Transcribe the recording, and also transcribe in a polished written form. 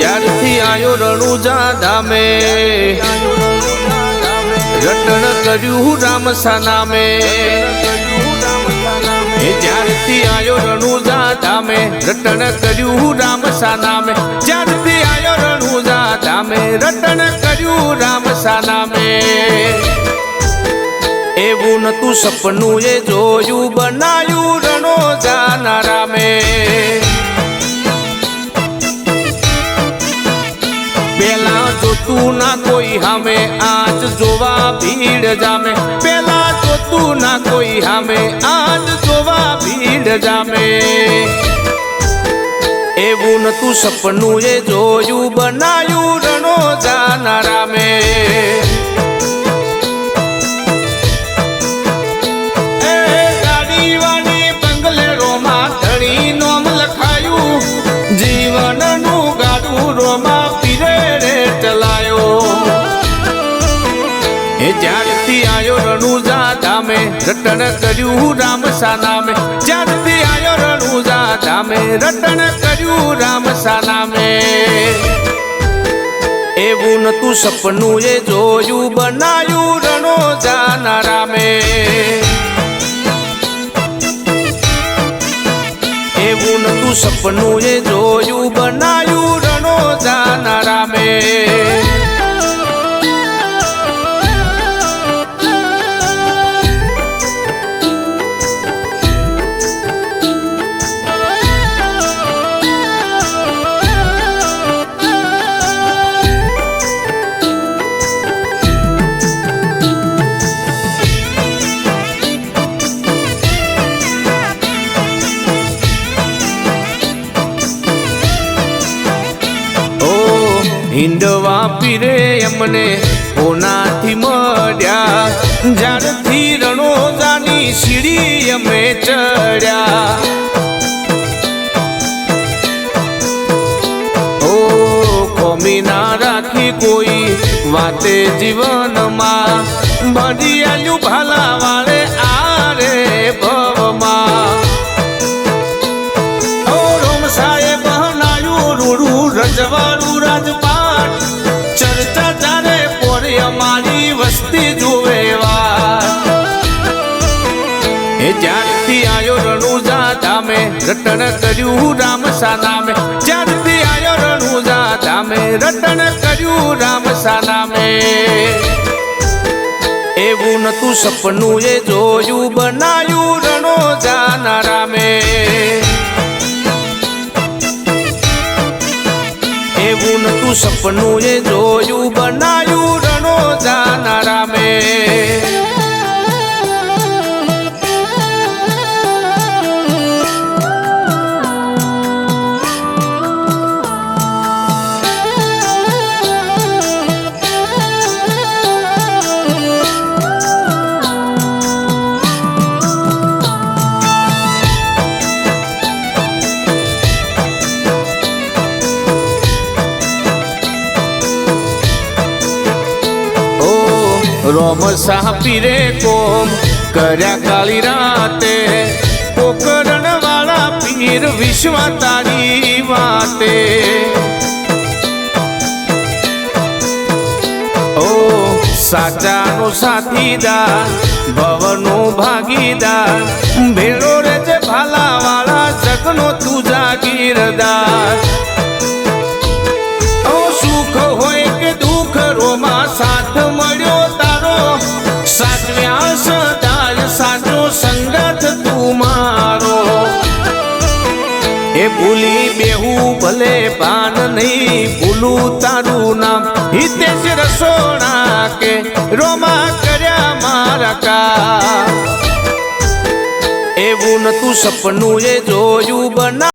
જ્યારથી આયો રણુજા ધામે રટણ કર્યું રામસા નામે જ્યારથી આયો રણુજા ધામે રટણ કર્યું રામસા નામે જ્યારથી આયો રણુજા ધામે રટણ કર્યું રામસા નામે એવું નતું સપનું એ જોયું બનાયું રણોજાના રામે પેલા જોતું ના કોઈ હામે આજ જોવા ભીડ જામે પેલા જોતું ના કોઈ હામે આજ જોવા ભીડ જામે એવું નતું સપનું એ જોયું બનાયું રણોજાના રામે ગાડીવાળી બંગલેરોમાં ધણી નોમ લખાયું જીવનનું ગાડું રોમાં જ્યારથી આયો રણુજા ધામે રટણ કર્યું રામસા નામે જ્યારથી આયો રણુજા ધામે રટણ કર્યું રામસા નામે એવું નતું સપનું એ જોયું બનાયું રણોજાના રામે એવું નતું સપનું એ જોયું બનાયું રણોજાના રામે હિંડવા પીરે એમને કોનાથી મળ્યા જ્યારથી રણોજાની સીડી અમે ચડ્યા ઓ કોમી ના રાખી કોઈ વાતે જીવનમાં બધી આલ્યું ભાલા વાળે આરે ભવમાં ઓ રોમસાએ બહનાયું રૂડું રજવાડું રાજપાટ ચર્ચા ચારે પોરે અમારી વસ્તી જોવે એ જ્યારથી આયો રણુજા ધામે રટણ કર્યું રામસા નામે જ્યારથી આયો રણુજા ધામે રટણ કર્યું રામસા નામે એવું નતું સપનું એ જોયું બનાયું રણોજાના રામે એવું નતું સપનું એ જોયું બનાયું રણોજાના રામે રોમસા પીરે કોમ કર્યા કાળી રાતે પોકરણ વાળા પીર વિશ્વ તારી વાતે ઓ સાચાનો સાથીદાર ભવનો ભાગીદાર ભેળો રે જે ભાલા વાળા જગનો તું જાગીરદાર ઓ સુખ હોય કે દુઃખ રોમાં સાથ મળ્યો સાચવ્યા સદાય સાચો સંગત તું મારો એ ભૂલી બેહું ભલે ભાન નહીં ભૂલું તારું નામ હિતેશ રસોડા કે રોમા કર્યા મારા કા એવું નતું સપનું એ જોયું બના